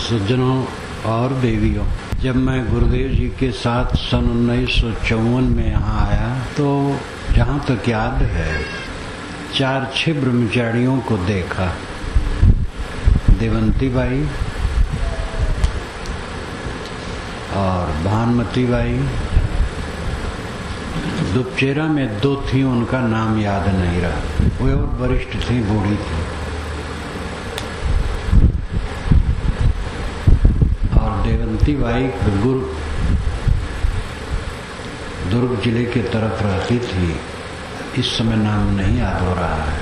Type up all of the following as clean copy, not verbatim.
सज्जनों और देवियों, जब मैं गुरुदेव जी के साथ सन 1954 में यहाँ आया तो जहाँ तक याद है 4-6 ब्रह्मचारियों को देखा। देवंती बाई और भानुमती बाई, दुपचेरा में 2 थी, उनका नाम याद नहीं रहा, वे और वरिष्ठ थी, बूढ़ी थी। और देवंती बाई दुर्ग जिले के तरफ रहती थी, इस समय नाम नहीं याद हो रहा है।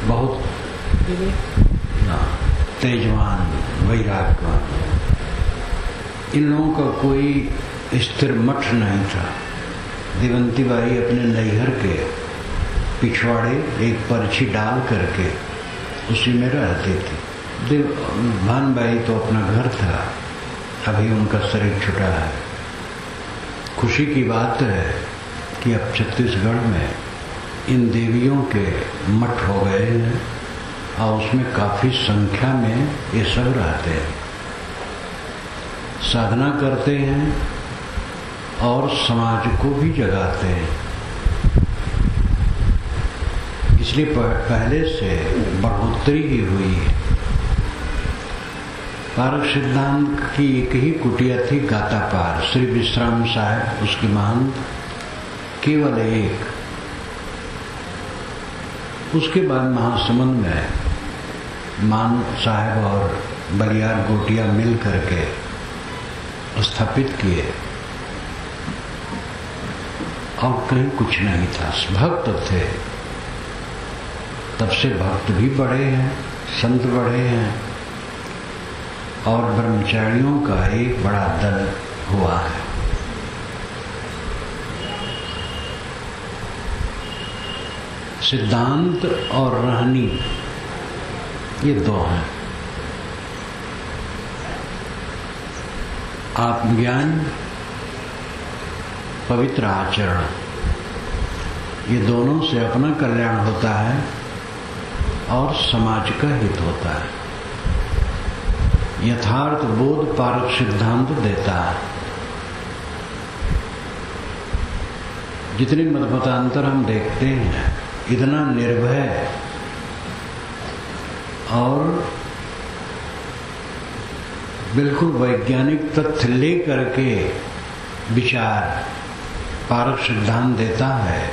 बहुत तेजवान, वैराग्यवान। इन लोगों का कोई स्थिर मठ नहीं था। देवंती बाई अपने नैहर के पिछवाड़े एक पर्ची डाल करके उसी में रहती थी। भानबाई तो अपना घर था, अभी उनका शरीर छूटा है। खुशी की बात है कि अब छत्तीसगढ़ में इन देवियों के मठ हो गए हैं और उसमें काफी संख्या में ये सब रहते हैं, साधना करते हैं और समाज को भी जगाते हैं। इसलिए पहले से बढ़ोतरी ही हुई है। पारक सिद्धांत की एक ही कुटिया थी गातापार, श्री विश्राम साहब उसकी महंत, केवल एक। उसके बाद महासमुंद में मान साहब और बलियार गोटिया मिल करके स्थापित किए और कहीं कुछ नहीं था। भक्त थे, तब से भक्त भी बढ़े हैं, संत बढ़े हैं और ब्रह्मचारियों का एक बड़ा दल हुआ है। सिद्धांत और रहनी ये 2 हैं। आत्मज्ञान, पवित्र आचरण, ये दोनों से अपना कल्याण होता है और समाज का हित होता है। यथार्थ बोध पारक सिद्धांत देता है। जितने मतमतांतर हम देखते हैं, इतना निर्भय और बिल्कुल वैज्ञानिक तथ्य ले करके विचार पारक सिद्धांत देता है,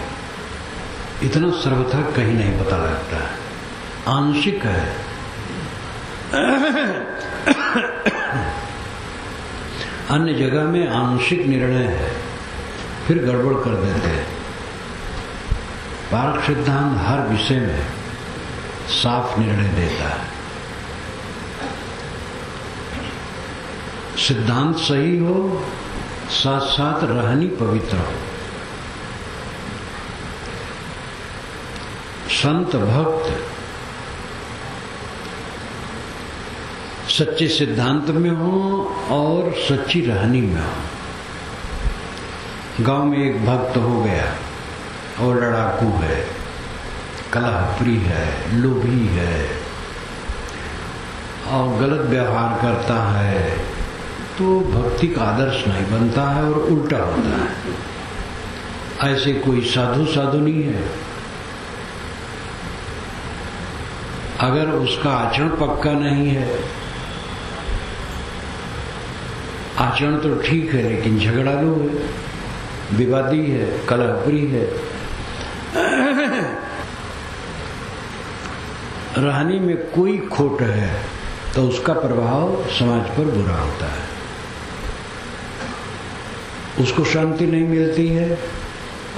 इतना सर्वथा कहीं नहीं पता लगता है। आंशिक है। अन्य जगह में आंशिक निर्णय है, फिर गड़बड़ कर देते हैं। पारक सिद्धांत हर विषय में साफ निर्णय देता है। सिद्धांत सही हो, साथ साथ रहनी पवित्र हो। संत भक्त सच्चे सिद्धांत में हो और सच्ची रहनी में हो। गांव में एक भक्त हो गया और लड़ाकू है, कलहप्रिय है, लोभी है और गलत व्यवहार करता है, तो भक्ति का आदर्श नहीं बनता है और उल्टा होता है। ऐसे कोई साधु नहीं है। अगर उसका आचरण पक्का नहीं है, आचरण तो ठीक है लेकिन झगड़ालू है, विवादी है, कलहप्रिय है, रहने में कोई खोट है, तो उसका प्रभाव समाज पर बुरा होता है। उसको शांति नहीं मिलती है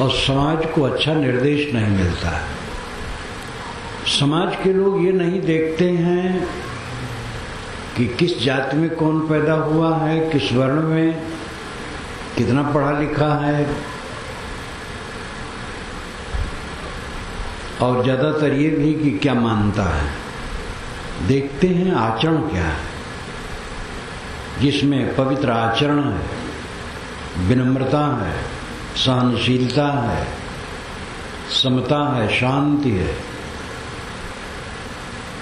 और समाज को अच्छा निर्देश नहीं मिलता है। समाज के लोग ये नहीं देखते हैं कि किस जाति में कौन पैदा हुआ है, किस वर्ण में, कितना पढ़ा लिखा है, और ज्यादातर ये भी कि क्या मानता है। देखते हैं आचरण क्या है, जिसमें पवित्र आचरण है, विनम्रता है, सहनशीलता है, समता है, शांति है,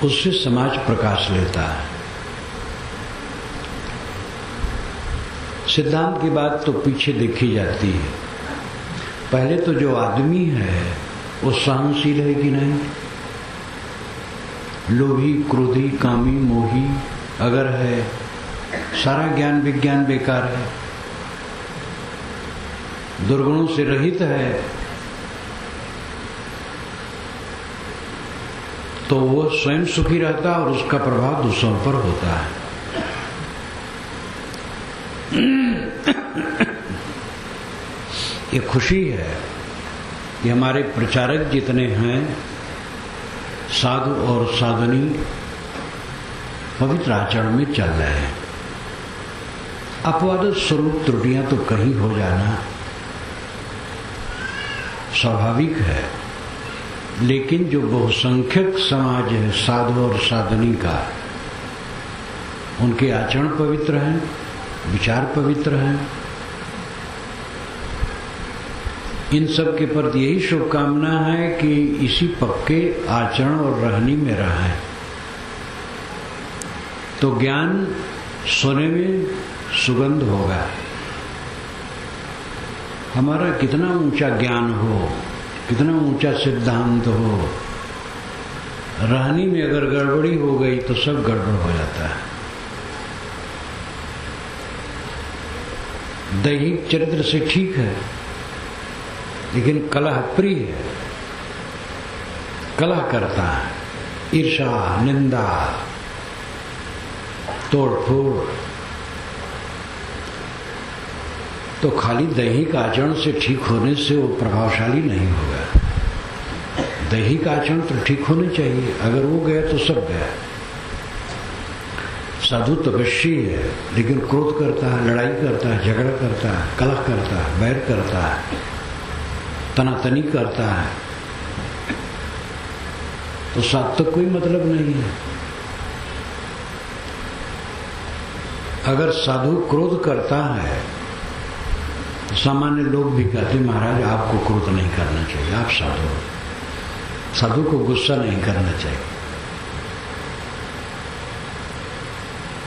उससे समाज प्रकाश लेता है। सिद्धांत की बात तो पीछे देखी जाती है। पहले तो जो आदमी है वो सहनशील है कि नहीं, लोभी, क्रोधी, कामी, मोही अगर है, सारा ज्ञान विज्ञान बेकार है। दुर्गुणों से रहित है तो वो स्वयं सुखी रहता है और उसका प्रभाव दूसरों पर होता है। ये खुशी है कि हमारे प्रचारक जितने हैं साधु और साधनी पवित्र आचरण में चल रहे हैं। अपवाद स्वरूप त्रुटियां तो कहीं हो जाना स्वाभाविक है, लेकिन जो बहुसंख्यक समाज है साधु और साधनी का, उनके आचरण पवित्र हैं, विचार पवित्र हैं। इन सब के प्रति यही शुभकामना है कि इसी पक्के आचरण और रहनी में रहें तो ज्ञान सोने में सुगंध होगा। हमारा कितना ऊंचा ज्ञान हो, कितना ऊंचा सिद्धांत हो, रहनी में अगर गड़बड़ी हो गई तो सब गड़बड़ हो जाता है। दैहिक चरित्र से ठीक है, लेकिन कलह प्रिय है, कलह करता है, ईर्षा, निंदा, तोड़फोड़, तो खाली दैहिक आचरण से ठीक होने से वो प्रभावशाली नहीं होगा। दैहिक आचरण तो ठीक होने चाहिए, अगर वो गया तो सब गया। साधु तपस्वी है लेकिन क्रोध करता है, लड़ाई करता है, झगड़ा करता है, कलह करता है, बैर करता है, तनातनी करता है, तो साथ तक कोई मतलब नहीं है। अगर साधु क्रोध करता है, सामान्य लोग भी कहते महाराज आपको क्रोध नहीं करना चाहिए, आप साधु को गुस्सा नहीं करना चाहिए।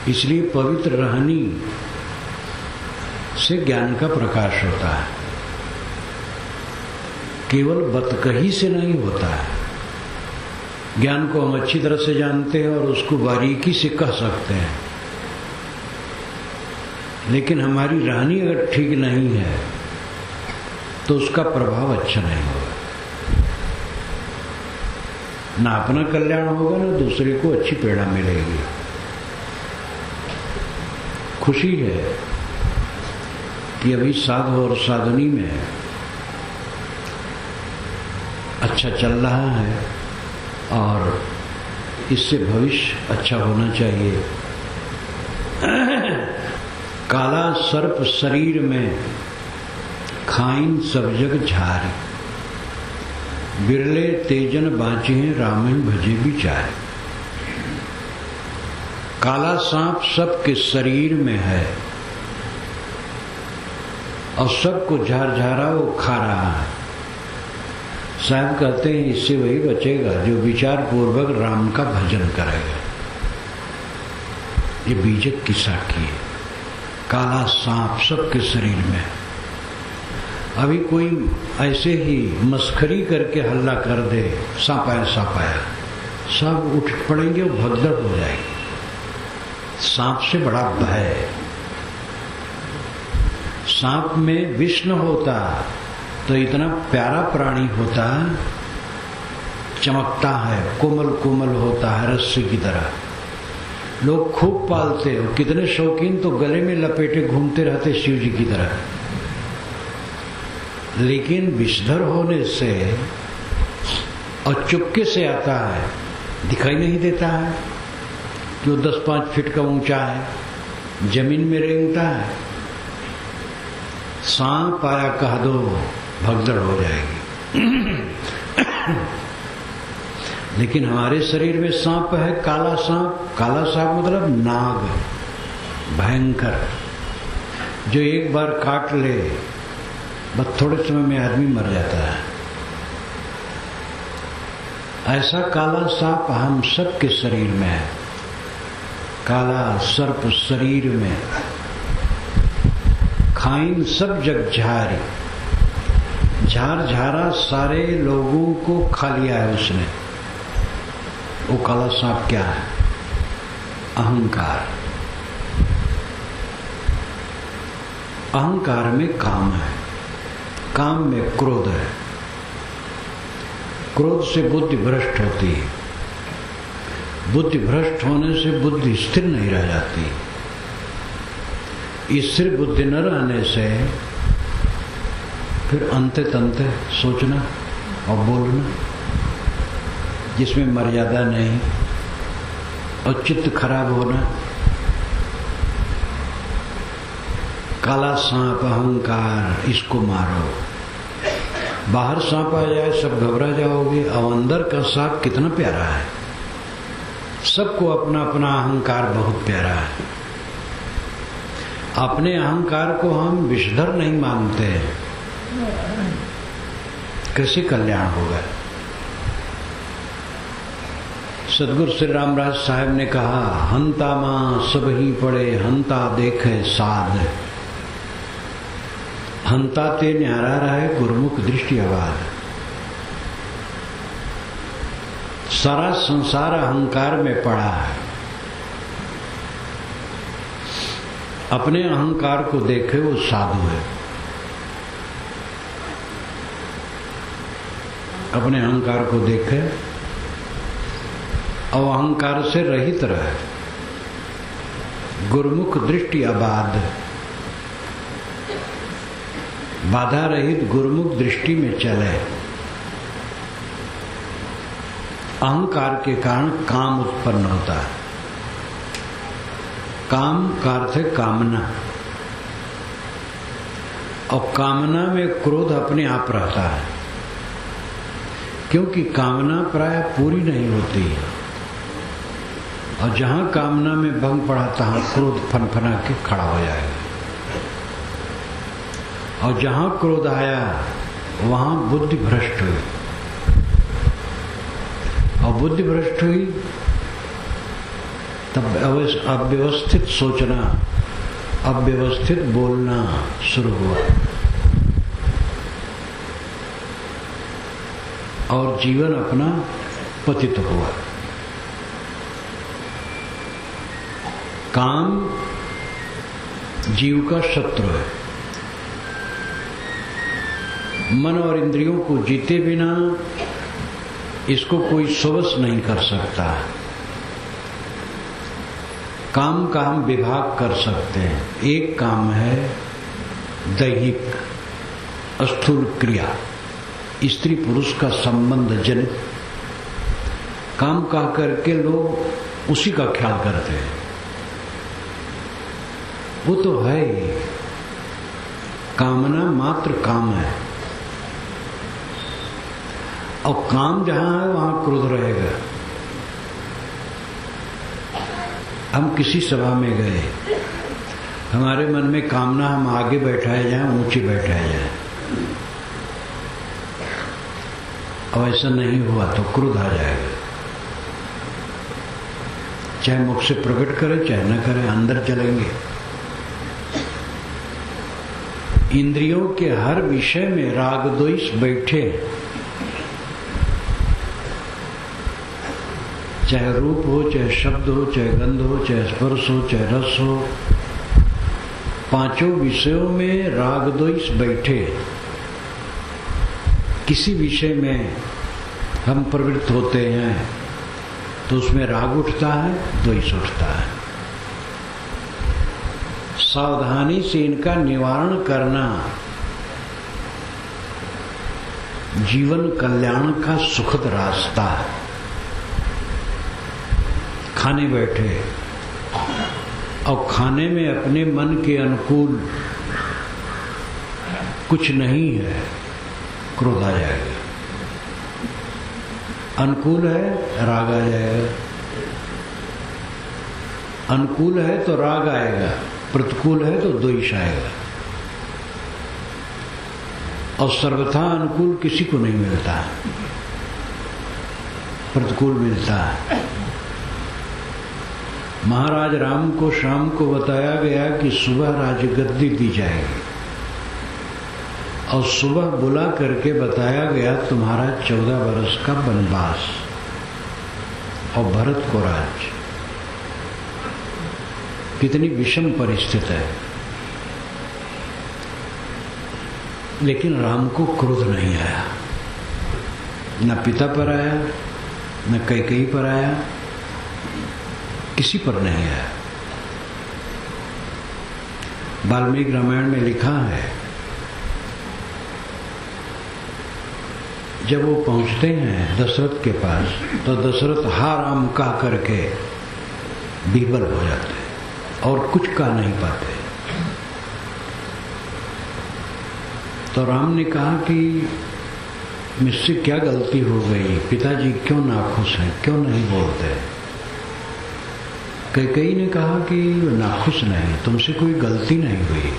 इसलिए पवित्र रहनी से ज्ञान का प्रकाश होता है, केवल बतकही से नहीं होता है। ज्ञान को हम अच्छी तरह से जानते हैं और उसको बारीकी से कह सकते हैं, लेकिन हमारी रहनी अगर ठीक नहीं है तो उसका प्रभाव अच्छा नहीं होगा। ना अपना कल्याण होगा ना दूसरे को अच्छी प्रेरणा मिलेगी। खुशी है कि अभी साधु और साधनी में अच्छा चल रहा है और इससे भविष्य अच्छा होना चाहिए। काला सर्प शरीर में खाइन सब जग झारी, बिरले तेजन बाँचे रामन भजे बिचारे। काला सांप सबके शरीर में है और सबको झारझारा वो खा रहा है। साहब कहते हैं इससे वही बचेगा जो विचार पूर्वक राम का भजन करेगा। ये बीजक की साखी है। काला सांप सबके शरीर में। अभी कोई ऐसे ही मस्खरी करके हल्ला कर दे, सांप आया, सब उठ पड़ेंगे और भगदड़ हो जाएगी। सांप से बड़ा भय। सांप में विष न होता तो इतना प्यारा प्राणी होता, चमकता है, कोमल कोमल होता है रस्सी की तरह। लोग खूब पालते हो, कितने शौकीन तो गले में लपेटे घूमते रहते शिव जी की तरह। लेकिन विषधर होने से और चुपके से आता है, दिखाई नहीं देता है जो 10-5 फीट का ऊंचा है, जमीन में रेंगता है। सांप आया कह दो भगदड़ हो जाएगी। लेकिन हमारे शरीर में सांप है, काला सांप। काला सांप मतलब नाग, भयंकर, जो एक बार काट ले बस थोड़े समय में आदमी मर जाता है। ऐसा काला सांप हम सब के शरीर में है। काला सर्प शरीर में, खाइन सब जग झारी, झार झारा सारे लोगों को खा लिया है उसने। वो काला सांप क्या है? अहंकार। अहंकार में काम है, काम में क्रोध है। क्रोध से बुद्धि भ्रष्ट होती है, बुद्धि भ्रष्ट होने से बुद्धि स्थिर नहीं रह जाती। स्थिर बुद्धि न रहने से फिर अंते तंते सोचना और बोलना जिसमें मर्यादा नहीं, और चित्त खराब होना। काला सांप अहंकार, इसको मारो। बाहर सांप आ जाए सब घबरा जाओगे, और अंदर का सांप कितना प्यारा है। सबको अपना अपना अहंकार बहुत प्यारा है। अपने अहंकार को हम विषधर नहीं मानते, कैसे कल्याण होगा। सदगुरु श्री रामराज साहब ने कहा, हंता मां सब ही पड़े, हंता देखे साध, हंता ते न्यारा रहे, गुरुमुख दृष्टि आबाद। सारा संसार अहंकार में पड़ा है। अपने अहंकार को देखे वो साधु है। अपने अहंकार को देखे और अहंकार से रहित रहे, गुरुमुख दृष्टि आबाद, बाधा रहित गुरुमुख दृष्टि में चले। अहंकार के कारण काम उत्पन्न होता है। काम का अर्थ है कामना, और कामना में क्रोध अपने आप रहता है, क्योंकि कामना प्राय पूरी नहीं होती है। और जहां कामना में भंग पड़ा तहां क्रोध फनफना के खड़ा हो जाएगा, और जहां क्रोध आया वहां बुद्धि भ्रष्ट हुई, और बुद्धि भ्रष्ट हुई तब अव्यवस्थित सोचना, अव्यवस्थित बोलना शुरू हुआ, और जीवन अपना पतित हुआ। काम जीव का शत्रु है। मन और इंद्रियों को जीते बिना इसको कोई सोवस नहीं कर सकता। काम का हम विभाग कर सकते हैं। एक काम है दैहिक स्थूल क्रिया, स्त्री पुरुष का संबंध जनित काम कह करके लोग उसी का ख्याल करते हैं। वो तो है ही, कामना मात्र काम है, और काम जहां है वहां क्रोध रहेगा। हम किसी सभा में गए, हमारे मन में कामना हम आगे बैठाए जाएं, ऊंचे बैठाए जाएं, और ऐसा नहीं हुआ तो क्रोध आ जाएगा। चाहे मुख से प्रकट करे चाहे न करे, अंदर चलेंगे। इंद्रियों के हर विषय में राग द्वेष बैठे, चाहे रूप हो, चाहे शब्द हो, चाहे गंध हो, चाहे स्पर्श हो, चाहे रस हो, पांचों विषयों में राग द्वेष बैठे। किसी विषय में हम प्रवृत्त होते हैं तो उसमें राग उठता है, द्वेष उठता है। सावधानी से इनका निवारण करना जीवन कल्याण का सुखद रास्ता है। खाने बैठे और खाने में अपने मन के अनुकूल कुछ नहीं है, क्रोध आ जाएगा। अनुकूल है राग आ जाएगा, अनुकूल है तो राग आएगा, प्रतिकूल है तो द्वेष आएगा। और सर्वथा अनुकूल किसी को नहीं मिलता। प्रतिकूल मिलता है। महाराज राम को शाम को बताया गया कि सुबह राजगद्दी दी जाएगी, और सुबह बुला करके बताया गया तुम्हारा 14 वर्ष का वनवास और भरत को राज्य। कितनी विषम परिस्थिति है। लेकिन राम को क्रोध नहीं आया, न पिता पर आया, न कैकेयी पर आया, किसी पर नहीं आया। वाल्मीकि रामायण में लिखा है, जब वो पहुंचते हैं दशरथ के पास तो दशरथ हा राम कह करके विह्वल हो जाते हैं और कुछ कह नहीं पाते। तो राम ने कहा कि मुझसे क्या गलती हो गई, पिताजी क्यों नाखुश हैं, क्यों नहीं बोलते। कैकेयी ने कहा कि नाखुश नहीं, तुमसे कोई गलती नहीं हुई,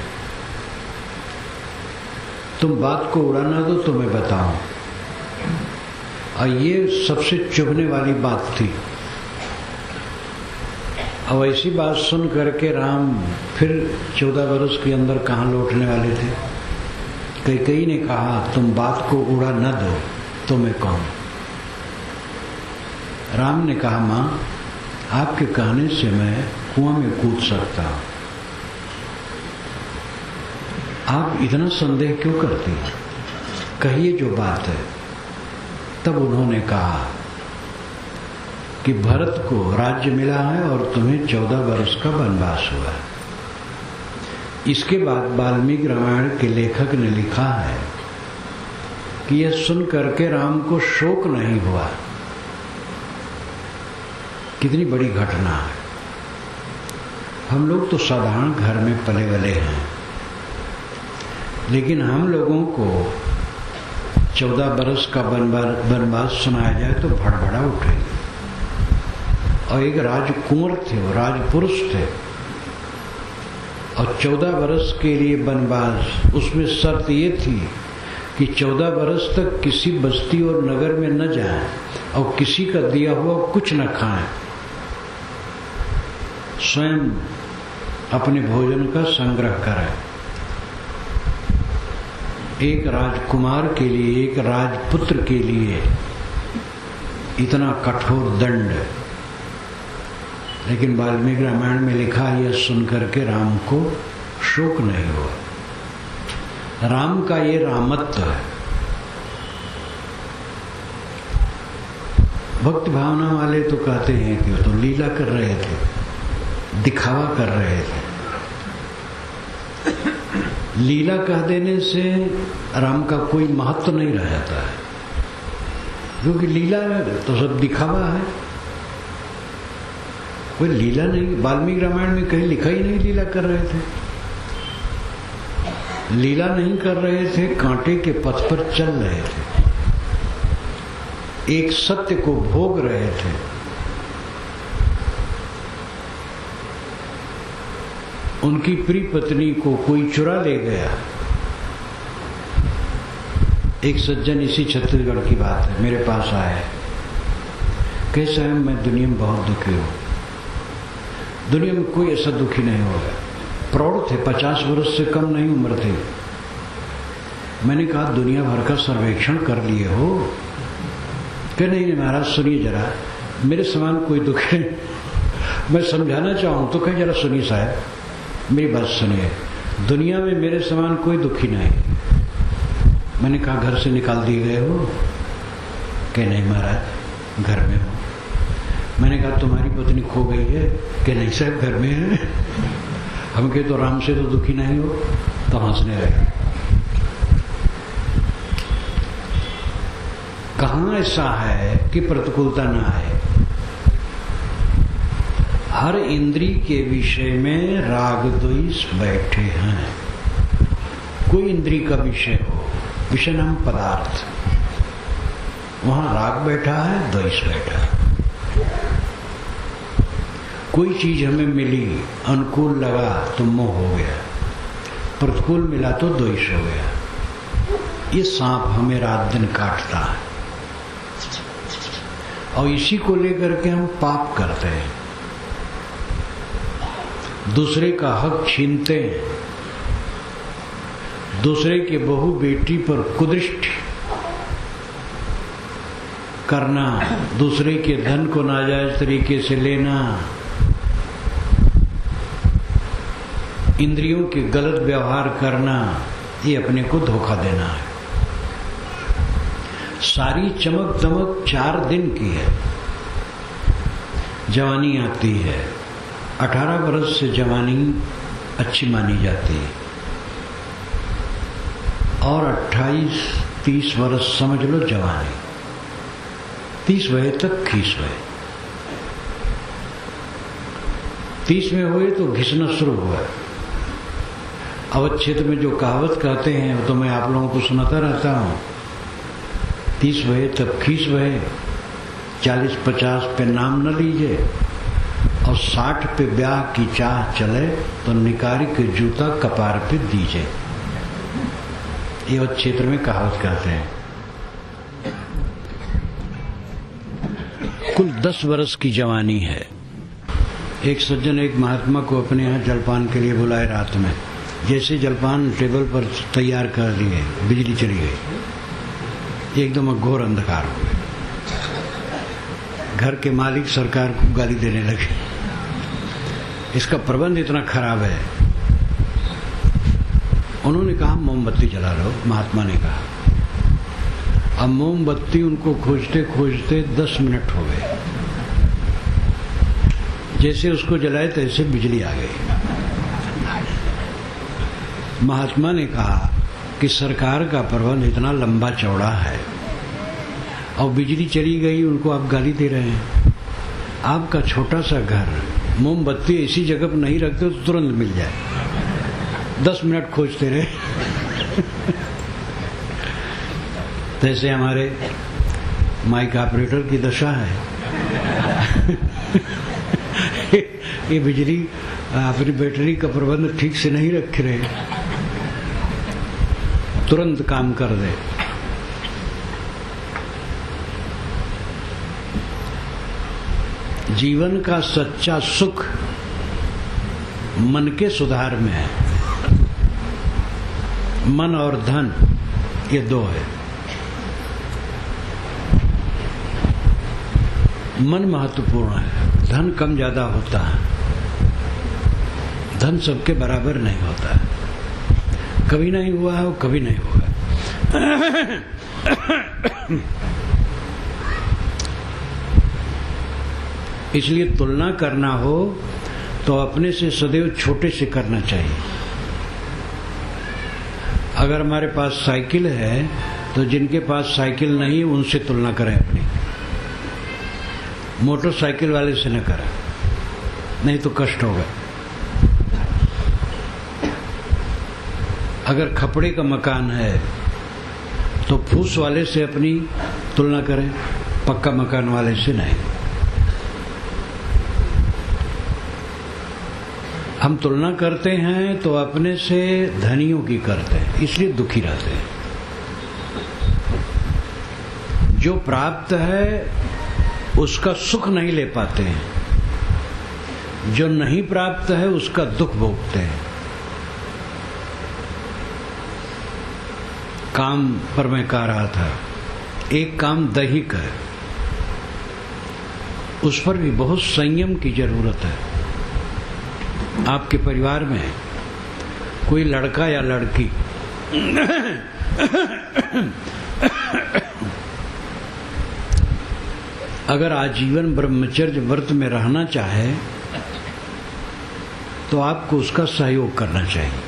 तुम बात को उड़ाना दो तो मैं बताऊं। और ये सबसे चुभने वाली बात थी। अब ऐसी बात सुन करके राम फिर 14 वर्ष के अंदर कहाँ लौटने वाले थे। कैकेयी ने कहा तुम बात को उड़ा न दो तो मैं कहूं। राम ने कहा मां, आपके कहने से मैं कुआं में कूद सकता हूं, आप इतना संदेह क्यों करती हैं, कहिए जो बात है। तब उन्होंने कहा कि भरत को राज्य मिला है और तुम्हें 14 वर्ष का वनवास हुआ है। इसके बाद वाल्मीकि रामायण के लेखक ने लिखा है कि यह सुन करके राम को शोक नहीं हुआ। कितनी बड़ी घटना है। हम लोग तो साधारण घर में पले बले हैं, लेकिन हम लोगों को 14 बरस का वनवास सुनाया जाए तो भड़बड़ा उठे। और एक राजकुंवर थे, वो राजपुरुष थे, और 14 बरस के लिए वनवास, उसमें शर्त ये थी कि 14 बरस तक किसी बस्ती और नगर में न जाएं और किसी का दिया हुआ कुछ न खाएं, स्वयं अपने भोजन का संग्रह करें। एक राजकुमार के लिए, एक राजपुत्र के लिए इतना कठोर दंड। लेकिन वाल्मीकि रामायण में लिखा, यह सुनकर के राम को शोक नहीं हुआ। राम का ये रामत्व है। भक्ति भावना वाले तो कहते हैं कि वो तो लीला कर रहे थे, दिखावा कर रहे थे। लीला कह देने से राम का कोई महत्व नहीं रह जाता है, क्योंकि लीला तो सब दिखावा है, कोई लीला नहीं। वाल्मीकि रामायण में कहीं लिखा ही नहीं लीला कर रहे थे। लीला नहीं कर रहे थे, कांटे के पथ पर चल रहे थे, एक सत्य को भोग रहे थे। उनकी प्रिय पत्नी को कोई चुरा ले गया। एक सज्जन, इसी छत्तीसगढ़ की बात है, मेरे पास आए, कहे साहब मैं दुनिया में बहुत दुखी हूं, दुनिया में कोई ऐसा दुखी नहीं होगा। प्रौढ़ थे, 50 वर्ष से कम नहीं उम्र थी। मैंने कहा दुनिया भर का सर्वेक्षण कर लिए हो? कि नहीं महाराज सुनिए जरा, मेरे समान कोई दुखी नहीं। मैं समझाना चाहूं तो कहे जरा सुनिए साहब, मेरी बात सुनिए, दुनिया में मेरे समान कोई दुखी नहीं। मैंने कहा घर से निकाल दिए गए हो? कि नहीं महाराज घर में हो। मैंने कहा तुम्हारी पत्नी खो गई है? कि नहीं साहब घर में है। हम कहे तो राम से तो दुखी नहीं हो? तो हंसने लगे। कहां ऐसा है कि प्रतिकूलता ना आए? हर इंद्री के विषय में राग द्वेष बैठे हैं। कोई इंद्री का विषय हो, विषय नाम पदार्थ, वहां राग बैठा है, द्वेष बैठा है। कोई चीज हमें मिली, अनुकूल लगा तो मोह हो गया, प्रतिकूल मिला तो द्वेष हो गया। ये सांप हमें रात दिन काटता है। और इसी को लेकर के हम पाप करते हैं, दूसरे का हक छीनते हैं, दूसरे के बहू बेटी पर कुदृष्टि करना, दूसरे के धन को नाजायज तरीके से लेना, इंद्रियों के गलत व्यवहार करना, ये अपने को धोखा देना है। सारी चमक दमक 4 दिन की है। जवानी आती है, 18 वर्ष से जवानी अच्छी मानी जाती है, और 28-30 वर्ष समझ लो जवानी, 30 बजे तक खींच गए। 30 में हुए तो घिसना शुरू हुआ। अवध क्षेत्र में जो कहावत कहते हैं वो तो मैं आप लोगों को सुनाता रहता हूँ। 30 बजे तब खींच बहे, 40-50 पे नाम न लीजिए, और 60 पे ब्याह की चाह चले तो निकारी के जूता कपार पे दीजिए। ये अवध क्षेत्र में कहावत कहते हैं। कुल 10 वर्ष की जवानी है। एक सज्जन एक महात्मा को अपने यहाँ जलपान के लिए बुलाए। रात में जैसे जलपान टेबल पर तैयार कर दिए, बिजली चली गई, एकदम घोर अंधकार हो गए। घर के मालिक सरकार को गाली देने लगे, इसका प्रबंध इतना खराब है। उन्होंने कहा मोमबत्ती जला लो। महात्मा ने कहा। अब मोमबत्ती उनको खोजते खोजते 10 मिनट हो गए। जैसे उसको जलाए तैसे बिजली आ गई। महात्मा ने कहा कि सरकार का प्रबंध इतना लंबा चौड़ा है और बिजली चली गई, उनको आप गाली दे रहे हैं। आपका छोटा सा घर, मोमबत्ती ऐसी जगह पर नहीं रखते तो तुरंत मिल जाए, 10 मिनट खोजते रहे। तैसे हमारे माइक ऑपरेटर की दशा है। ये बिजली अपनी बैटरी का प्रबंध ठीक से नहीं रख रहे, तुरंत काम कर दे। जीवन का सच्चा सुख मन के सुधार में है। मन और धन ये 2 है। मन महत्वपूर्ण है, धन कम ज्यादा होता है। धन सबके बराबर नहीं होता है, कभी नहीं हुआ है और कभी नहीं होगा। इसलिए तुलना करना हो तो अपने से सदैव छोटे से करना चाहिए। अगर हमारे पास साइकिल है तो जिनके पास साइकिल नहीं उनसे तुलना करें अपनी, मोटरसाइकिल वाले से न करें, नहीं तो कष्ट होगा। अगर खपड़े का मकान है तो फूस वाले से अपनी तुलना करें, पक्का मकान वाले से नहीं। हम तुलना करते हैं तो अपने से धनियों की करते हैं, इसलिए दुखी रहते हैं। जो प्राप्त है उसका सुख नहीं ले पाते हैं, जो नहीं प्राप्त है उसका दुख भोगते हैं। काम पर मैं कह रहा था, एक काम दैहिक है, उस पर भी बहुत संयम की जरूरत है। आपके परिवार में कोई लड़का या लड़की अगर आजीवन ब्रह्मचर्य व्रत में रहना चाहे तो आपको उसका सहयोग करना चाहिए,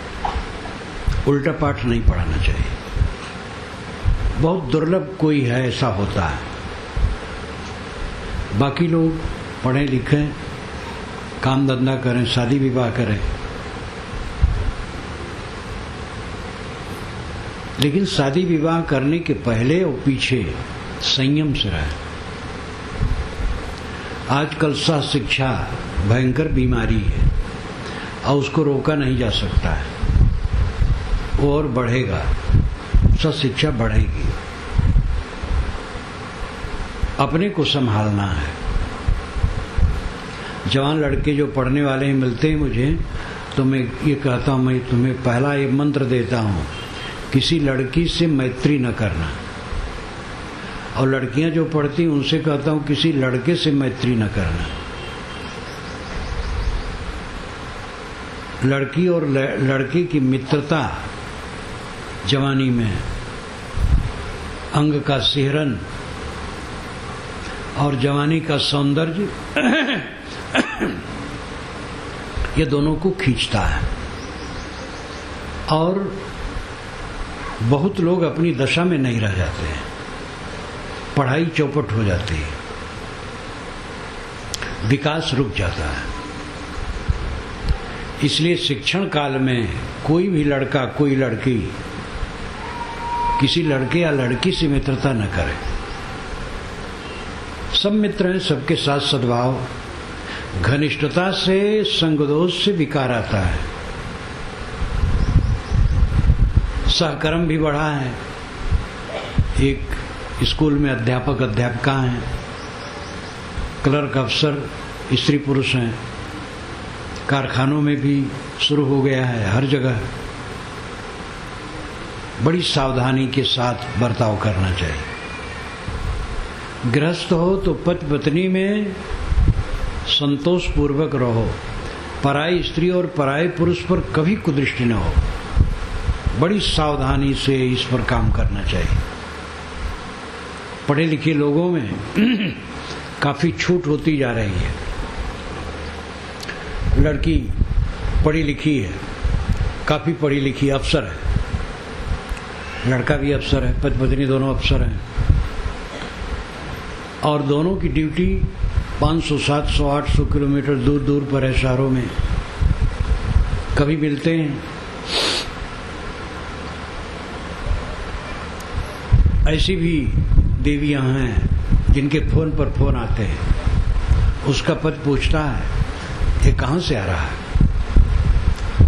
उल्टा पाठ नहीं पढ़ाना चाहिए। बहुत दुर्लभ कोई है ऐसा होता है, बाकी लोग पढ़े लिखे, काम धंधा करें, शादी विवाह करें, लेकिन शादी विवाह करने के पहले और पीछे संयम से रहें। आजकल सह शिक्षा भयंकर बीमारी है और उसको रोका नहीं जा सकता है, वो और बढ़ेगा, सह शिक्षा बढ़ेगी। अपने को संभालना है। जवान लड़के जो पढ़ने वाले हैं मिलते हैं मुझे, तो मैं ये कहता हूँ, मैं तुम्हें पहला ये मंत्र देता हूँ, किसी लड़की से मैत्री न करना। और लड़कियां जो पढ़ती हैं उनसे कहता हूँ, किसी लड़के से मैत्री न करना। लड़की और लड़के की मित्रता जवानी में, अंग का सिहरन और जवानी का सौंदर्य ये दोनों को खींचता है। और बहुत लोग अपनी दशा में नहीं रह जाते हैं, पढ़ाई चौपट हो जाती है, विकास रुक जाता है। इसलिए शिक्षण काल में कोई भी लड़का, कोई लड़की किसी लड़के या लड़की से मित्रता न करे। सब मित्र हैं, सबके साथ सद्भाव। घनिष्ठता से, संगदोष से विकार आता है। सहकर्म भी बढ़ा है। एक स्कूल में अध्यापक अध्यापिका हैं, क्लर्क अफसर स्त्री पुरुष हैं, कारखानों में भी शुरू हो गया है, हर जगह बड़ी सावधानी के साथ बर्ताव करना चाहिए। गृहस्थ हो तो पति पत्नी में संतोष पूर्वक रहो, पराई स्त्री और पराये पुरुष पर कभी कुदृष्टि न हो। बड़ी सावधानी से इस पर काम करना चाहिए। पढ़े लिखे लोगों में काफी छूट होती जा रही है। लड़की पढ़ी लिखी है, काफी पढ़ी लिखी अफसर है, लड़का भी अफसर है, पति पत्नी दोनों अफसर हैं, और दोनों की ड्यूटी 500, 700, 800 किलोमीटर दूर दूर पर है, शहरों में। कभी मिलते हैं। ऐसी भी देवियां हैं जिनके फोन पर फोन आते हैं। उसका पति पूछता है, ये कहां से आ रहा है?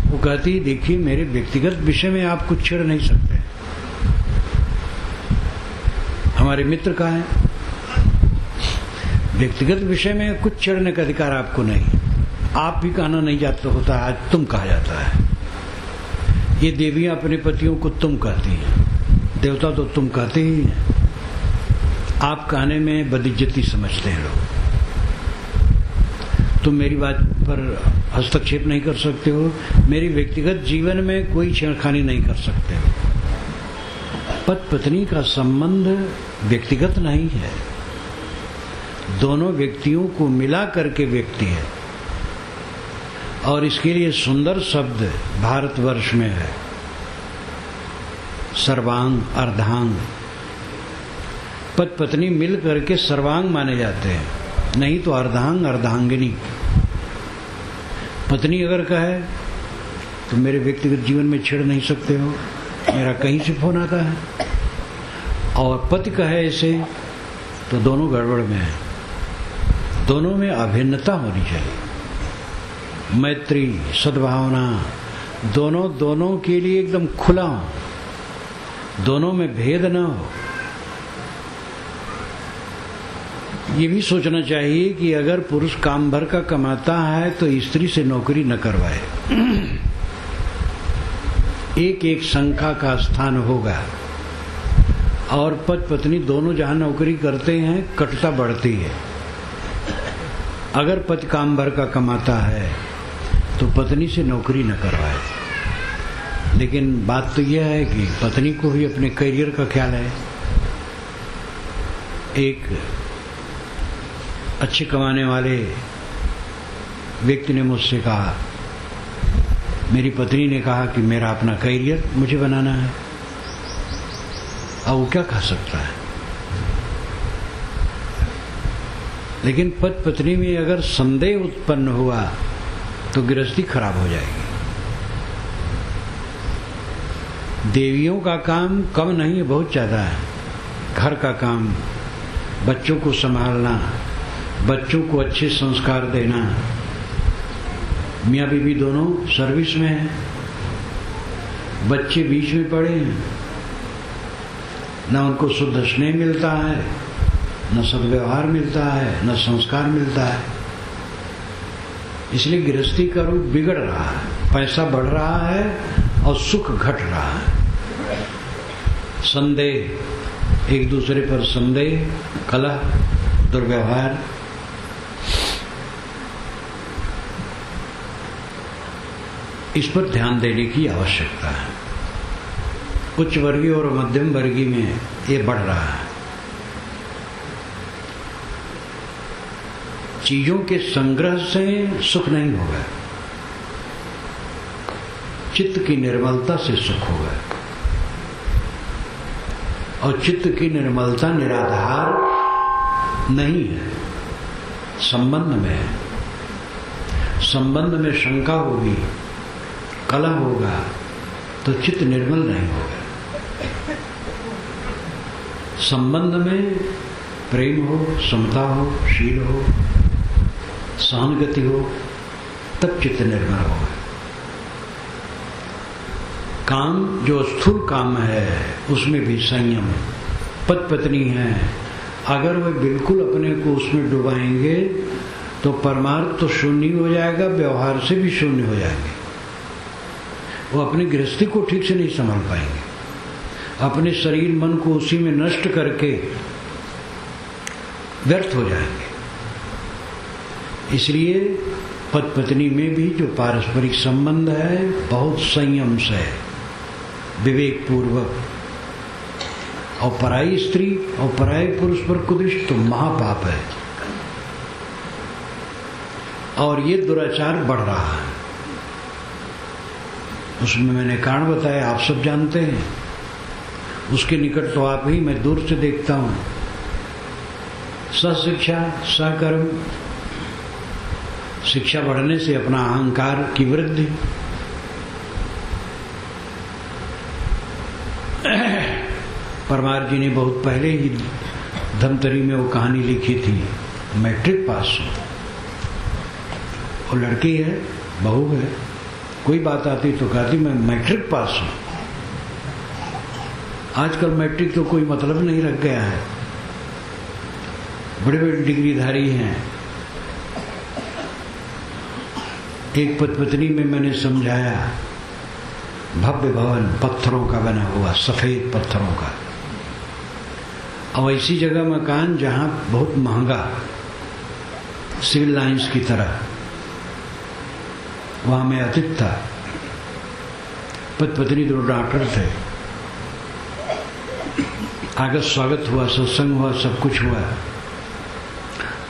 वो कहती है, देखिए मेरे व्यक्तिगत विषय में आप कुछ छेड़ नहीं सकते। हमारे मित्र का है, व्यक्तिगत विषय में कुछ छेड़ने का अधिकार आपको नहीं। आप भी कहना नहीं जाता होता, आज तुम कहा जाता है। ये देवियां अपने पतियों को तुम कहती हैं, देवता तो तुम कहते ही हैं। आप कहने में बदिज्जती समझते हैं लोग। तुम मेरी बात पर हस्तक्षेप नहीं कर सकते हो, मेरी व्यक्तिगत जीवन में कोई छेड़खानी नहीं कर सकते हो। पति पत्नी का संबंध व्यक्तिगत नहीं है, दोनों व्यक्तियों को मिला करके व्यक्ति है। और इसके लिए सुंदर शब्द भारतवर्ष में है, सर्वांग अर्धांग। पति पत्नी मिल करके सर्वांग माने जाते हैं, नहीं तो अर्धांग अर्धांगिनी। पत्नी अगर कहे तो मेरे व्यक्तिगत जीवन में छेड़ नहीं सकते हो, मेरा कहीं से फोन आता है, और पति कहे ऐसे, तो दोनों गड़बड़ में है। दोनों में अभिन्नता होनी चाहिए, मैत्री, सद्भावना, दोनों के लिए एकदम खुला हो, दोनों में भेद न हो। ये भी सोचना चाहिए कि अगर पुरुष काम भर का कमाता है तो स्त्री से नौकरी न करवाए। एक एक संख्या का स्थान होगा, और पति पत्नी दोनों जहां नौकरी करते हैं कटुता बढ़ती है। अगर पति काम भर का कमाता है तो पत्नी से नौकरी न करवाए। लेकिन बात तो यह है कि पत्नी को भी अपने करियर का ख्याल है। एक अच्छे कमाने वाले व्यक्ति ने मुझसे कहा, मेरी पत्नी ने कहा कि मेरा अपना करियर मुझे बनाना है। अब वो क्या कह सकता है? लेकिन पति पत्नी में अगर संदेह उत्पन्न हुआ तो गृहस्थी खराब हो जाएगी। देवियों का काम कम नहीं है, बहुत ज्यादा है। घर का काम, बच्चों को संभालना, बच्चों को अच्छे संस्कार देना। मियाँ बीवी दोनों सर्विस में हैं, बच्चे बीच में पड़े हैं, ना उनको शुद्ध स्नेह मिलता है, न सद्व्यवहार मिलता है, न संस्कार मिलता है। इसलिए गृहस्थी का रूप बिगड़ रहा है, पैसा बढ़ रहा है और सुख घट रहा है। संदेह, एक दूसरे पर संदेह, कलह, दुर्व्यवहार। इस पर ध्यान देने की आवश्यकता है। उच्च वर्गीय और मध्यम वर्गीय में ये बढ़ रहा है। चीजों के संग्रह से सुख नहीं होगा, चित्त की निर्मलता से सुख होगा। और चित्त की निर्मलता निराधार नहीं है, संबंध में है। संबंध में शंका होगी, कलह होगा तो चित्त निर्मल नहीं होगा। संबंध में प्रेम हो, समता हो, शील हो, सहनगति हो, तब चित्त निर्मल होगा। काम जो स्थूल काम है उसमें भी संयम। पति पत्नी है, अगर वे बिल्कुल अपने को उसमें डुबाएंगे तो परमार्थ तो शून्य हो जाएगा, व्यवहार से भी शून्य हो जाएंगे। वो अपनी गृहस्थी को ठीक से नहीं संभाल पाएंगे, अपने शरीर मन को उसी में नष्ट करके व्यर्थ हो जाएंगे। इसलिए पति पत्नी में भी जो पारस्परिक संबंध है बहुत संयम से, विवेक पूर्वक। और पराई स्त्री और पराई पुरुष पर कुदृष्टि तो महापाप है। और ये दुराचार बढ़ रहा है। उसमें मैंने कारण बताया, आप सब जानते हैं। उसके निकट तो आप ही, मैं दूर से देखता हूं। सशिक्षा, सकर्म, शिक्षा बढ़ने से अपना अहंकार की वृद्धि। परमार जी ने बहुत पहले ही धमतरी में वो कहानी लिखी थी। मैट्रिक पास हूं, वो लड़की है, बहू है, कोई बात आती तो कहती मैं मैट्रिक पास हूं। आजकल मैट्रिक तो कोई मतलब नहीं रख गया है, बड़े बड़े डिग्रीधारी हैं। एक पति पत्नी में मैंने समझाया, भव्य भवन पत्थरों का बना हुआ, सफेद पत्थरों का। अब ऐसी जगह मकान जहां बहुत महंगा, सिविल लाइंस की तरह, वहां मैं अतिथि था। पति पत्नी दोनों डॉक्टर थे। आगे स्वागत हुआ, सत्संग हुआ, सब कुछ हुआ।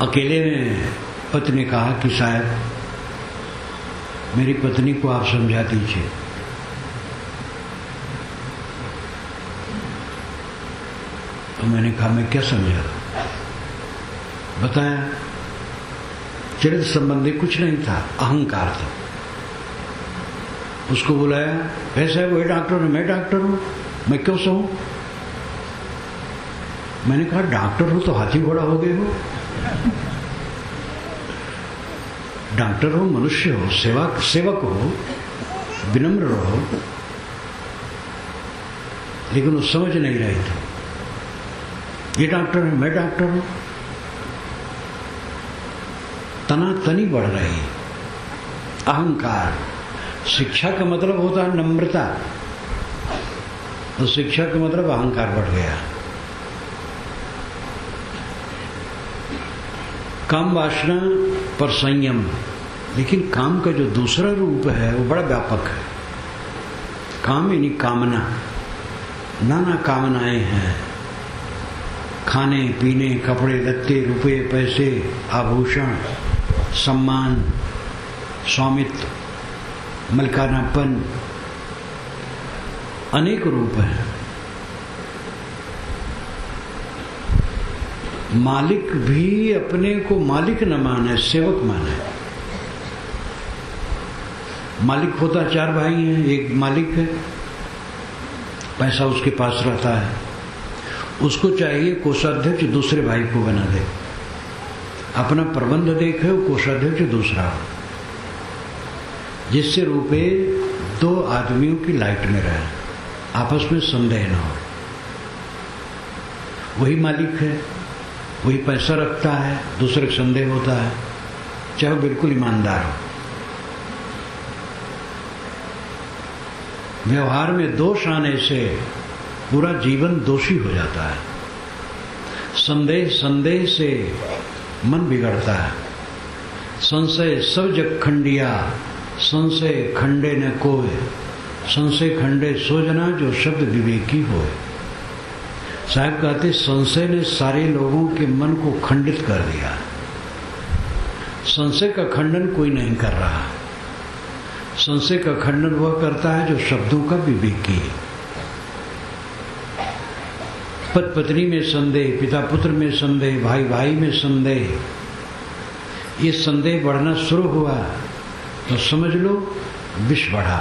अकेले में पति ने कहा कि साहब मेरी पत्नी को आप समझा दीजिए। तो मैंने कहा मैं क्या समझा? बताया चरित्र संबंधी कुछ नहीं था, अहंकार था। उसको बुलाया, ऐसा है वही डॉक्टर है, मैं डॉक्टर हूं, मैं क्यों सहूं? मैंने कहा डॉक्टर हो तो हाथी घोड़ा हो गए हो। डॉक्टर हो, मनुष्य हो, सेवक हो, विनम्र रहो। लेकिन वो समझ नहीं रहे थे। ये डॉक्टर है, मैं डॉक्टर हूं। तनातनी बढ़ रही, अहंकार। शिक्षा का मतलब होता है नम्रता, तो शिक्षा का मतलब अहंकार बढ़ गया। काम वासना पर संयम। लेकिन काम का जो दूसरा रूप है वो बड़ा व्यापक है। काम यानी कामना, नाना कामनाएं हैं। खाने पीने, कपड़े लत्ते, रुपए पैसे, आभूषण, सम्मान, स्वामित्व, मलकानापन, अनेक रूप हैं। मालिक भी अपने को मालिक न माने, सेवक माने। मालिक होता चार भाई हैं, एक मालिक है, पैसा उसके पास रहता है, उसको चाहिए कोषाध्यक्ष दूसरे भाई को बना दे, अपना प्रबंध देखे वो कोषाध्यक्ष दूसरा हो, जिससे रुपए दो आदमियों की लाइट में रहे, आपस में संदेह न हो। वही मालिक है। वही पैसा रखता है, दूसरे को संदेह होता है, चाहे वो बिल्कुल ईमानदार हो। व्यवहार में दोष आने से पूरा जीवन दोषी हो जाता है। संदेह से मन बिगड़ता है। संशय सब जग खंडिया, संशय खंडे न कोय, संशय खंडे सो जना जो शब्द विवेकी होए। साहब कहते संशय ने सारे लोगों के मन को खंडित कर दिया। संशय का खंडन कोई नहीं कर रहा। संशय का खंडन वह करता है जो शब्दों का विवेकी है। पति पत्नी में संदेह, पिता पुत्र में संदेह, भाई भाई में संदेह, ये संदेह बढ़ना शुरू हुआ तो समझ लो विष बढ़ा।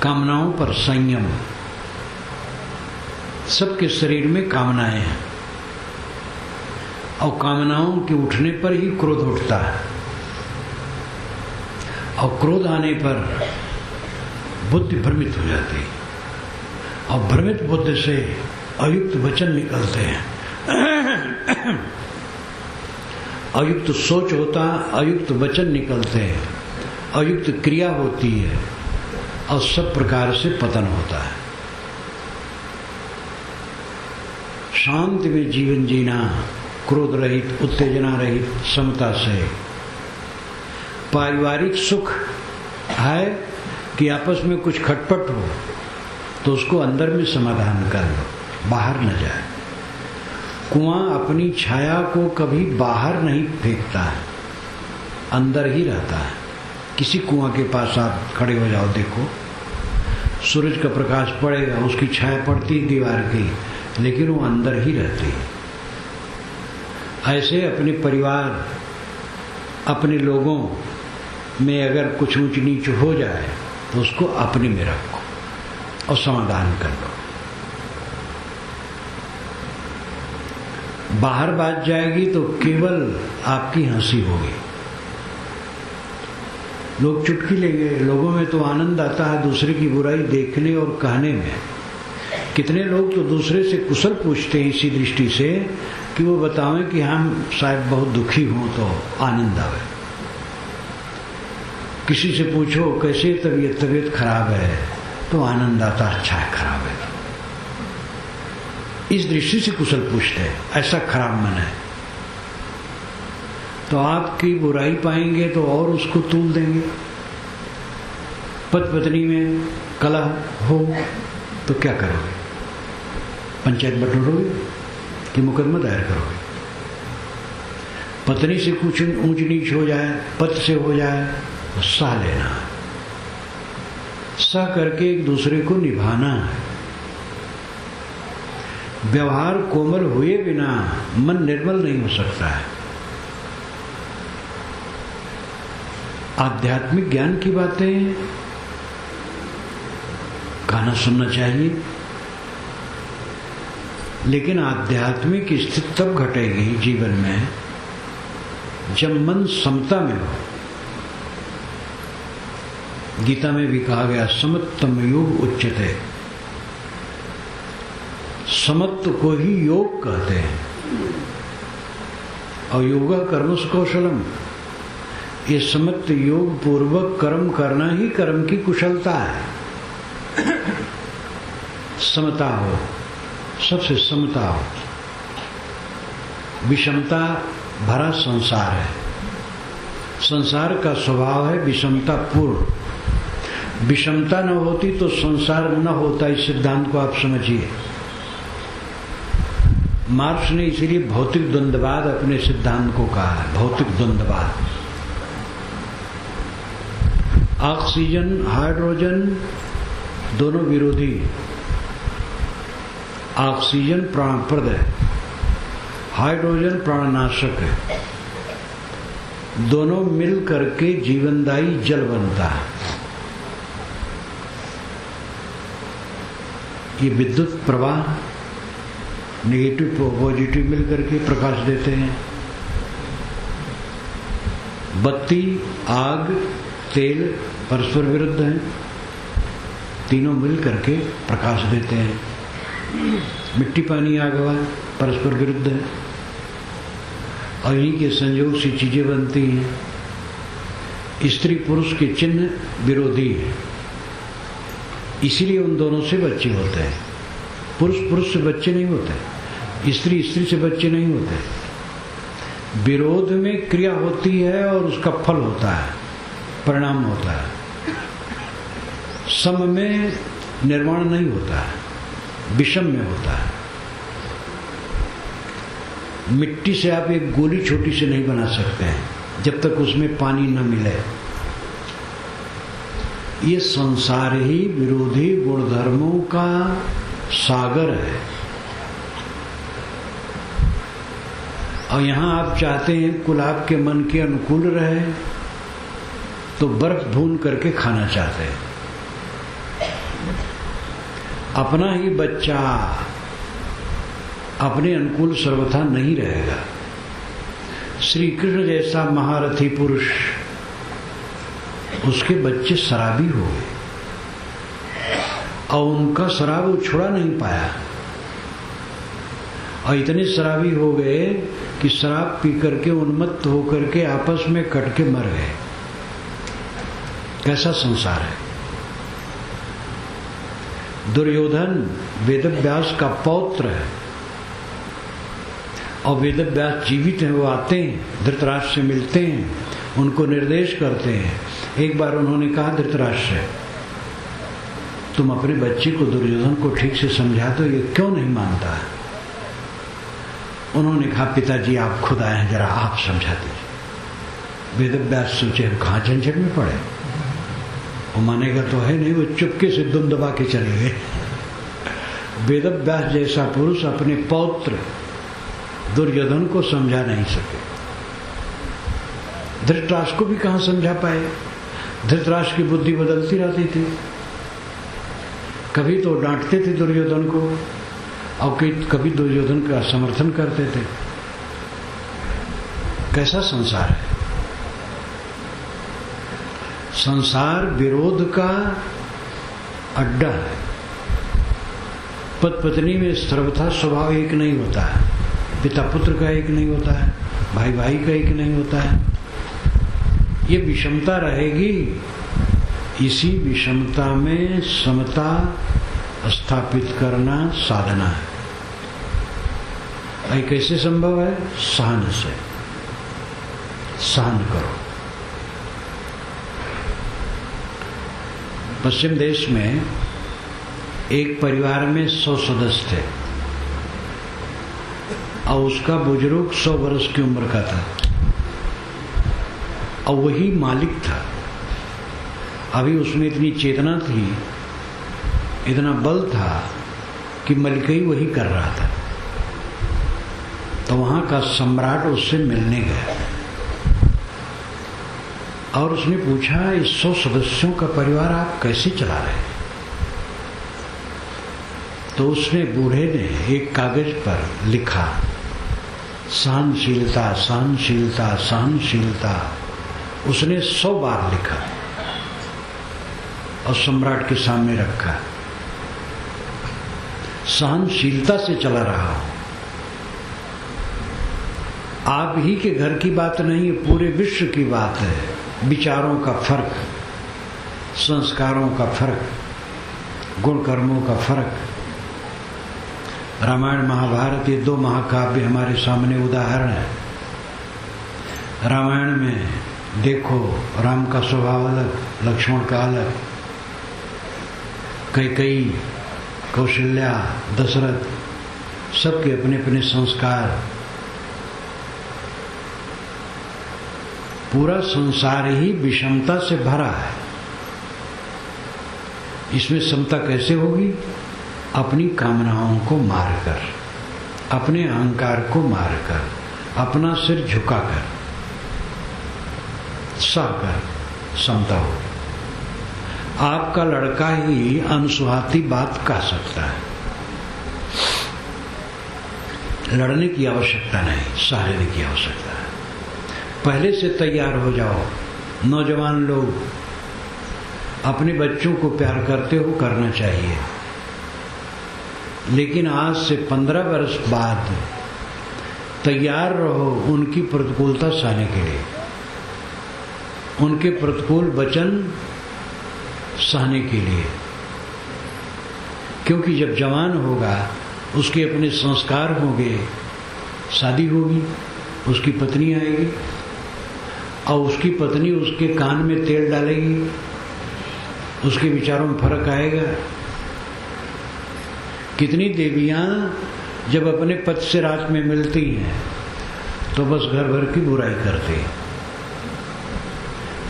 कामनाओं पर संयम। सबके शरीर में कामनाएं हैं और कामनाओं के उठने पर ही क्रोध उठता है और क्रोध आने पर बुद्धि भ्रमित हो जाती है और भ्रमित बुद्धि से अयुक्त वचन निकलते हैं। अयुक्त सोच होता, अयुक्त वचन निकलते हैं, अयुक्त क्रिया होती है और सब प्रकार से पतन होता है। शांति में जीवन जीना, क्रोध रहित, उत्तेजना रहित, समता से। पारिवारिक सुख है कि आपस में कुछ खटपट हो तो उसको अंदर में समाधान कर लो, बाहर न जाए। कुआं अपनी छाया को कभी बाहर नहीं फेंकता है, अंदर ही रहता है। किसी कुआं के पास आप खड़े हो जाओ, देखो सूरज का प्रकाश पड़ेगा, उसकी छाया पड़ती है दीवार की, लेकिन वो अंदर ही रहती है। ऐसे अपने परिवार, अपने लोगों में अगर कुछ ऊंच नीच हो जाए तो उसको अपने में रखो और समाधान कर लो। बाहर बात जाएगी तो केवल आपकी हंसी होगी, लोग चुटकी लेंगे। लोगों में तो आनंद आता है दूसरे की बुराई देखने और कहने में। कितने लोग तो दूसरे से कुशल पूछते हैं इसी दृष्टि से कि वो बतावें कि हम शायद बहुत दुखी हों तो आनंद आवे। किसी से पूछो कैसे तबीयत खराब है तो आनंद आता, अच्छा है खराब है। इस दृष्टि से कुशल पूछते हैं, ऐसा खराब मन है। तो आपकी बुराई पाएंगे तो और उसको तूल देंगे। पति पत्नी में कलह हो तो क्या करोगे? पंचायत बटोरोगे कि मुकदमा दायर करोगे? पत्नी से कुछ ऊंच नीच हो जाए, पति से हो जाए तो सह लेना है। सह करके एक दूसरे को निभाना है। व्यवहार कोमल हुए बिना मन निर्मल नहीं हो सकता है। आध्यात्मिक ज्ञान की बातें गाना सुनना चाहिए, लेकिन आध्यात्मिक स्थिति तब घटेगी जीवन में जब मन समता में हो। गीता में भी कहा गया समत्तम योग उच्यते। समत्व को ही योग कहते हैं और योगा कर्मस कौशलम। ये समत्व योग पूर्वक कर्म करना ही कर्म की कुशलता है। समता हो, सबसे समता हो। विषमता भरा संसार है। संसार का स्वभाव है विषमता पूर्ण। विषमता न होती तो संसार न होता। इस सिद्धांत को आप समझिए। मार्क्स ने इसीलिए भौतिक द्वंद्ववाद अपने सिद्धांत को कहा है। भौतिक द्वंद्ववाद। ऑक्सीजन, हाइड्रोजन दोनों विरोधी। ऑक्सीजन प्राणप्रद है, हाइड्रोजन प्राणनाशक है। दोनों मिल करके जीवनदायी जल बनता है। ये विद्युत प्रवाह नेगेटिव पॉजिटिव मिल करके प्रकाश देते हैं। बत्ती, आग, तेल परस्पर विरुद्ध हैं, तीनों मिल करके प्रकाश देते हैं। मिट्टी पानी आग हवा परस्पर विरुद्ध है और इन्हीं के संयोग से चीजें बनती हैं। स्त्री पुरुष के चिन्ह विरोधी है, इसीलिए उन दोनों से बच्चे होते हैं। पुरुष पुरुष से बच्चे नहीं होते, स्त्री स्त्री से बच्चे नहीं होते। विरोध में क्रिया होती है और उसका फल होता है, परिणाम होता है। सम में निर्माण नहीं होता है, विषम में होता है। मिट्टी से आप एक गोली छोटी से नहीं बना सकते हैं जब तक उसमें पानी न मिले। ये संसार ही विरोधी गुणधर्मों का सागर है। और यहां आप चाहते हैं कुल आपके मन के अनुकूल रहे तो बर्फ भून करके खाना चाहते हैं। अपना ही बच्चा अपने अनुकूल सर्वथा नहीं रहेगा। श्री कृष्ण जैसा महारथी पुरुष, उसके बच्चे शराबी हो गए और उनका शराब वो छुड़ा नहीं पाया और इतने शराबी हो गए कि शराब पी करके उन्मत्त होकर के आपस में कट के मर गए। कैसा संसार है। दुर्योधन वेदव्यास का पौत्र है और वेदव्यास जीवित हैं। वो आते हैं, धृतराष्ट्र से मिलते हैं, उनको निर्देश करते हैं। एक बार उन्होंने कहा धृतराष्ट्र, तुम अपने बच्चे को दुर्योधन को ठीक से समझा दो, ये क्यों नहीं मानता है? उन्होंने कहा पिताजी आप खुद आए हैं, जरा आप समझा दीजिए। वेदव्यास सोचे कहाँ झंझट में पड़े, वो मानेगा तो है नहीं। वो चुपके से दुम दबा के चले गए। वेदव्यास जैसा पुरुष अपने पौत्र दुर्योधन को समझा नहीं सके। धृतराष्ट्र को भी कहां समझा पाए। धृतराष्ट्र की बुद्धि बदलती रहती थी, कभी तो डांटते थे दुर्योधन को और कभी दुर्योधन का समर्थन करते थे। कैसा संसार है। संसार विरोध का अड्डा है। पति पत्नी में सर्वथा स्वभाव एक नहीं होता है, पिता पुत्र का एक नहीं होता है, भाई भाई का एक नहीं होता है। ये विषमता रहेगी, इसी विषमता में समता स्थापित करना साधना है। ये कैसे संभव है? सहन से। सहन करो। पश्चिम देश में एक परिवार में 100 सदस्य थे और उसका बुजुर्ग 100 वर्ष की उम्र का था और वही मालिक था। अभी उसमें इतनी चेतना थी, इतना बल था कि मलिकई वही कर रहा था। तो वहां का सम्राट उससे मिलने गया और उसने पूछा, इस 100 सदस्यों का परिवार आप कैसे चला रहे हैं? तो उसने बूढ़े ने एक कागज पर लिखा, सहनशीलता सहनशीलता सहनशीलता। उसने 100 बार लिखा और सम्राट के सामने रखा। सहनशीलता से चला रहा हूं। आप ही के घर की बात नहीं है, पूरे विश्व की बात है। विचारों का फर्क, संस्कारों का फर्क, गुण कर्मों का फर्क। रामायण महाभारत ये 2 महाकाव्य हमारे सामने उदाहरण है। रामायण में देखो राम का स्वभाव अलग, लक्ष्मण का अलग, कैकेयी, कौशल्या, दशरथ, सबके अपने अपने संस्कार। पूरा संसार ही विषमता से भरा है। इसमें समता कैसे होगी? अपनी कामनाओं को मारकर, अपने अहंकार को मारकर, अपना सिर झुकाकर, सहकर समता होगी। आपका लड़का ही अनसुहाती बात कह सकता है। लड़ने की आवश्यकता नहीं, सह लेने की आवश्यकता है। पहले से तैयार हो जाओ। नौजवान लोग अपने बच्चों को प्यार करते हो, करना चाहिए। लेकिन आज से 15 वर्ष बाद तैयार रहो उनकी प्रतिकूलता सहने के लिए, उनके प्रतिकूल वचन सहने के लिए। क्योंकि जब जवान होगा, उसके अपने संस्कार होंगे, शादी होगी, उसकी पत्नी आएगी और उसकी पत्नी उसके कान में तेल डालेगी, उसके विचारों में फर्क आएगा। कितनी देवियां जब अपने पति से रात में मिलती हैं तो बस घर भर की बुराई करती हैं।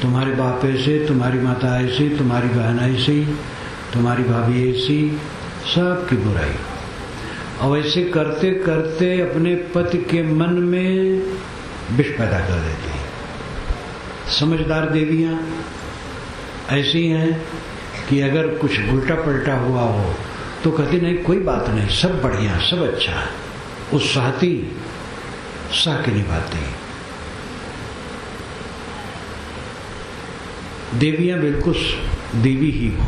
तुम्हारे बाप ऐसे, तुम्हारी माता ऐसी, तुम्हारी बहन ऐसी, तुम्हारी भाभी ऐसी, सब की बुराई। और ऐसे करते करते अपने पति के मन में विष पैदा कर देती हैं। समझदार देवियां ऐसी हैं कि अगर कुछ उल्टा पलटा हुआ हो तो कहती नहीं, कोई बात नहीं, सब बढ़िया, सब अच्छा है। उस सहती, सह के निभाती। देवियां बिल्कुल देवी ही हो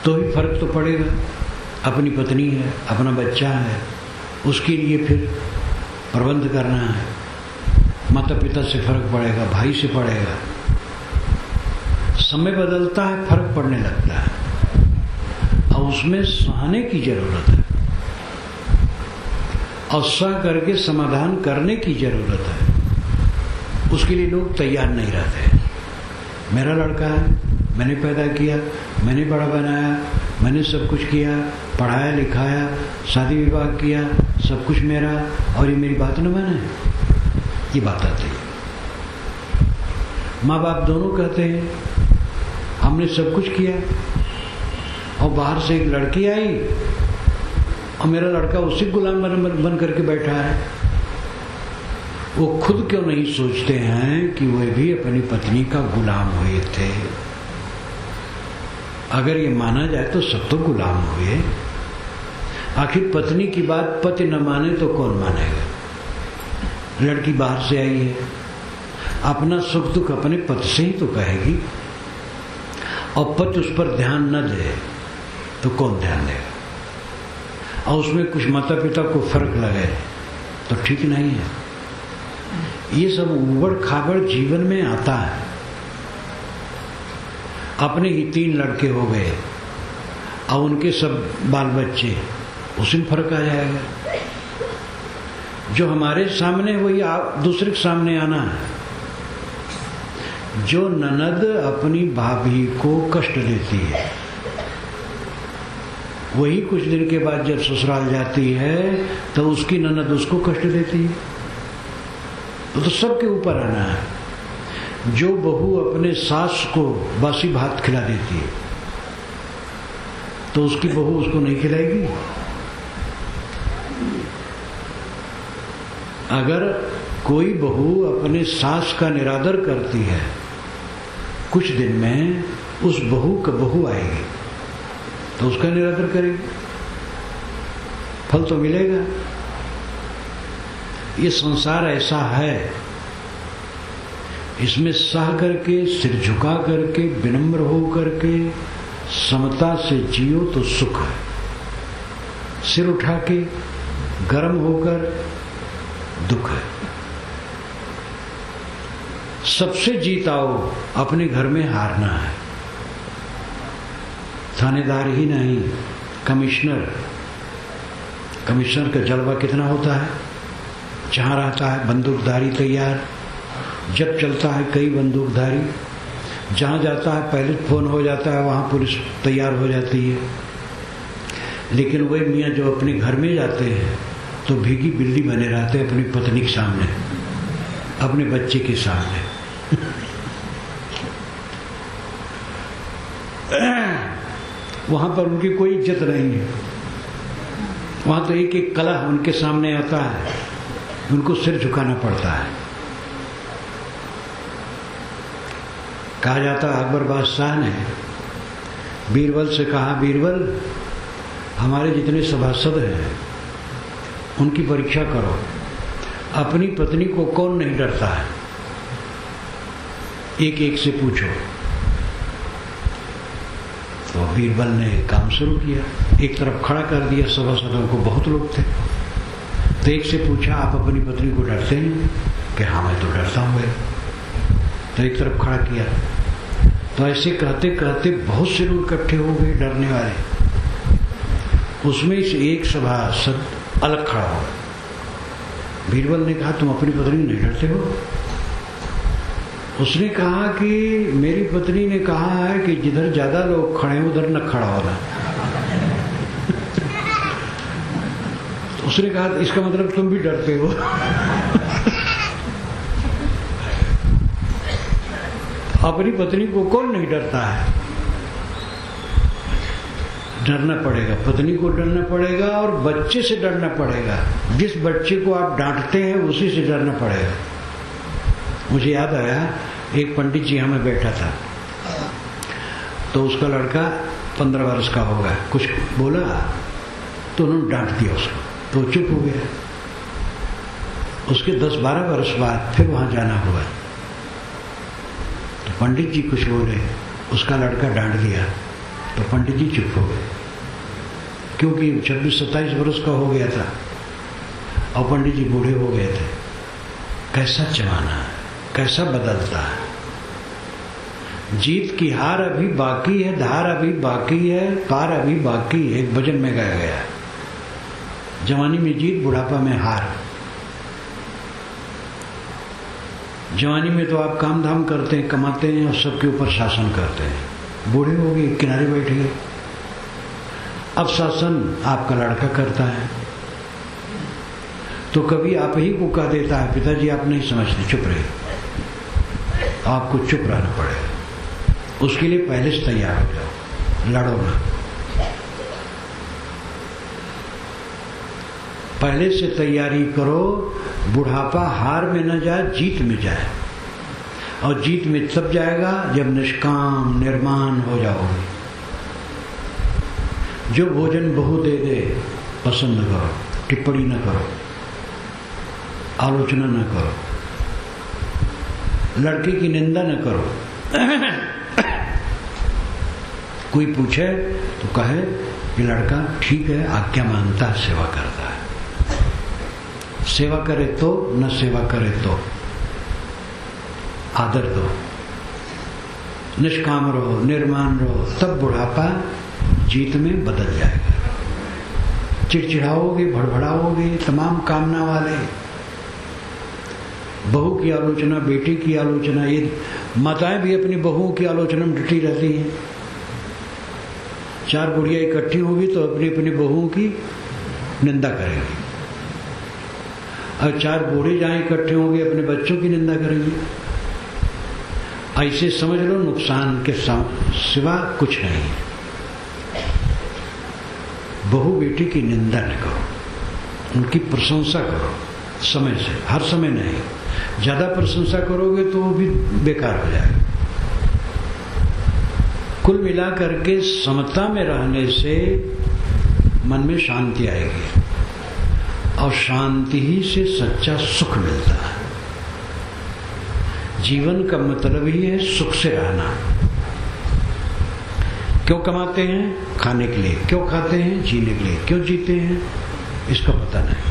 तो ही फर्क तो पड़ेगा। अपनी पत्नी है, अपना बच्चा है, उसके लिए फिर प्रबंध करना है। माता पिता से फर्क पड़ेगा, भाई से पड़ेगा। समय बदलता है, फर्क पड़ने लगता है और उसमें सहने की जरूरत है और सह करके समाधान करने की जरूरत है। उसके लिए लोग तैयार नहीं रहते। मेरा लड़का है, मैंने पैदा किया, मैंने बड़ा बनाया, मैंने सब कुछ किया, पढ़ाया लिखाया, शादी विवाह किया, सब कुछ मेरा, और ये मेरी बात न माने। ये बात आती है। माँ बाप दोनों कहते हैं हमने सब कुछ किया और बाहर से एक लड़की आई और मेरा लड़का उसी गुलाम बन करके बैठा है। वो खुद क्यों नहीं सोचते हैं कि वह भी अपनी पत्नी का गुलाम हुए थे। अगर ये माना जाए तो सब तो गुलाम हुए। आखिर पत्नी की बात पति न माने तो कौन मानेगा। लड़की बाहर से आई है, अपना सुख दुख अपने पति से ही तो कहेगी और पति उस पर ध्यान न दे तो कौन ध्यान देगा। और उसमें कुछ माता पिता को फर्क लगे तो ठीक नहीं है। ये सब उबड़ खाबड़ जीवन में आता है। अपने ही 3 लड़के हो गए और उनके सब बाल बच्चे, उसमें फर्क आ जाएगा। जो हमारे सामने वही दूसरे के सामने आना है। जो ननद अपनी भाभी को कष्ट देती है वही कुछ दिन के बाद जब ससुराल जाती है तो उसकी ननद उसको कष्ट देती है। तो सबके ऊपर आना है। जो बहू अपने सास को बासी भात खिला देती है तो उसकी बहू उसको नहीं खिलाएगी। अगर कोई बहू अपने सास का निरादर करती है, कुछ दिन में उस बहू का बहू आएगी तो उसका निरादर करेगी, फल तो मिलेगा। ये संसार ऐसा है, इसमें सह करके, सिर झुका करके, विनम्र हो करके, समता से जियो तो सुख है। सिर उठा के, गर्म होकर दुख है। सबसे जीत आओ, अपने घर में हारना है। थानेदार ही नहीं, कमिश्नर का जलवा कितना होता है। जहां रहता है बंदूकधारी तैयार, जब चलता है कई बंदूकधारी, जहां जाता है पहले फोन हो जाता है, वहां पुलिस तैयार हो जाती है। लेकिन वही मियाँ जो अपने घर में जाते हैं तो भीगी बिल्ली बने रहते हैं अपनी पत्नी के सामने, अपने बच्चे के सामने। वहां पर उनकी कोई इज्जत नहीं है। वहां तो एक एक कलह उनके सामने आता है, उनको सिर झुकाना पड़ता है। कहा जाता है अकबर बादशाह ने बीरबल से कहा, बीरबल हमारे जितने सभासद हैं उनकी परीक्षा करो, अपनी पत्नी को कौन नहीं डरता है, एक एक से पूछो। तो बीरबल ने काम शुरू किया, एक तरफ खड़ा कर दिया, सभासदों को बहुत लोग थे। तो एक से पूछा, आप अपनी पत्नी को डरते हैं? कि हाँ मैं तो डरता हूँ। तो एक तरफ खड़ा किया। तो ऐसे कहते कहते बहुत से लोग इकट्ठे हो गए डरने वाले। उसमें से एक सभासद अलग खड़ा हो गया। बीरबल ने कहा, तुम अपनी पत्नी नहीं डरते हो? उसने कहा कि मेरी पत्नी ने कहा है कि जिधर ज्यादा लोग खड़े हैं उधर न खड़ा होना। तो उसने कहा, इसका मतलब तुम भी डरते हो? अपनी पत्नी को कौन नहीं डरता है? डरना पड़ेगा, पत्नी को डरना पड़ेगा और बच्चे से डरना पड़ेगा। जिस बच्चे को आप डांटते हैं उसी से डरना पड़ेगा। मुझे याद आया, एक पंडित जी हमें बैठा था, तो उसका लड़का 15 वर्ष का होगा, कुछ बोला तो उन्होंने डांट दिया उसको, तो चुप हो गया। उसके 10-12 वर्ष बाद फिर वहां जाना हुआ, तो पंडित जी कुछ बोले, उसका लड़का डांट दिया, तो पंडित जी चुप हो गए, क्योंकि 26-27 वर्ष का हो गया था और पंडित जी बूढ़े हो गए थे। कैसा जमाना है, कैसा बदलता है। जीत की हार अभी बाकी है, धार अभी बाकी है, पार अभी बाकी है। एक भजन में गाया गया, जवानी में जीत, बुढ़ापा में हार। जवानी में तो आप काम धाम करते हैं, कमाते हैं और सबके ऊपर शासन करते हैं। बूढ़े हो गए, किनारे बैठ गए, अब शासन आपका लड़का करता है। तो कभी आप ही को कह देता है, पिताजी आप नहीं समझते, चुप रहिए। आपको चुप रहना पड़ेगा। उसके लिए पहले से तैयार हो जाओ, लड़ो ना। पहले से तैयारी करो, बुढ़ापा हार में न जाए, जीत में जाए। और जीत में तब जाएगा जब निष्काम निर्माण हो जाओगे। जो भोजन बहू दे दे पसंद करो, टिप्पणी न करो, आलोचना न करो, लड़के की निंदा न करो। कोई पूछे तो कहे कि लड़का ठीक है, आज्ञा मानता है, सेवा करता है। सेवा करे तो, न सेवा करे तो आदर दो, निष्काम रहो, निर्माण रहो, तब बुढ़ापा जीत में बदल जाएगा। चिड़चिड़ाओगे, भड़बड़ाओगे, तमाम कामना वाले, बहू की आलोचना, बेटे की आलोचना, ये माताएं भी अपनी बहुओं की आलोचना में डटी रहती हैं। 4 बुढ़िया इकट्ठी होगी तो अपनी अपनी बहुओं की निंदा करेंगी, और 4 बूढ़े जहां इकट्ठे होंगे अपने बच्चों की निंदा करेंगे। ऐसे समझ लो नुकसान के सिवा कुछ नहीं। बहू बेटी की निंदा न करो, उनकी प्रशंसा करो समय से, हर समय नहीं। ज्यादा प्रशंसा करोगे तो वो भी बेकार हो जाएगा। कुल मिलाकर के समता में रहने से मन में शांति आएगी, और शांति ही से सच्चा सुख मिलता है। जीवन का मतलब ही है सुख से रहना। क्यों कमाते हैं? खाने के लिए। क्यों खाते हैं? जीने के लिए। क्यों जीते हैं? इसका पता नहीं।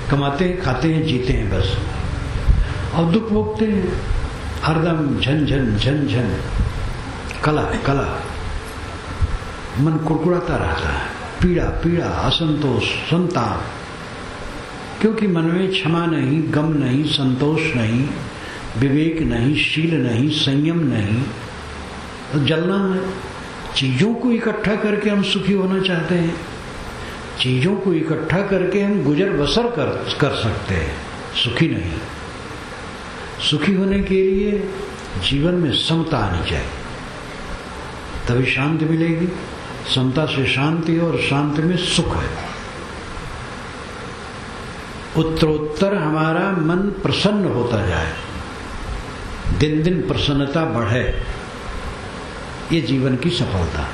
कमाते हैं, खाते हैं, जीते हैं बस, और दुख भोगते हैं हरदम, झन झन झन झन, कला कला, मन कुड़कुड़ाता रहता है, पीड़ा पीड़ा, असंतोष, संताप। क्योंकि मन में क्षमा नहीं, गम नहीं, संतोष नहीं, विवेक नहीं, शील नहीं, संयम नहीं, तो जलना है। चीजों को इकट्ठा करके हम सुखी होना चाहते हैं, चीजों को इकट्ठा करके हम गुजर बसर कर सकते हैं, सुखी नहीं। सुखी होने के लिए जीवन में समता आनी चाहिए, तभी शांति मिलेगी। समता से शांति, और शांति में सुख है। उत्तरोत्तर हमारा मन प्रसन्न होता जाए, दिन दिन प्रसन्नता बढ़े, ये जीवन की सफलता।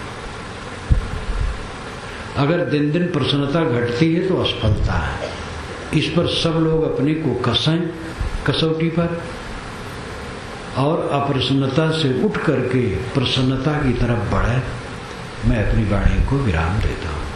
अगर दिन दिन प्रसन्नता घटती है तो असफलता है। इस पर सब लोग अपने को कसें कसौटी पर, और अप्रसन्नता से उठ करके प्रसन्नता की तरफ बढ़े, मैं अपनी वाणी को विराम देता हूँ।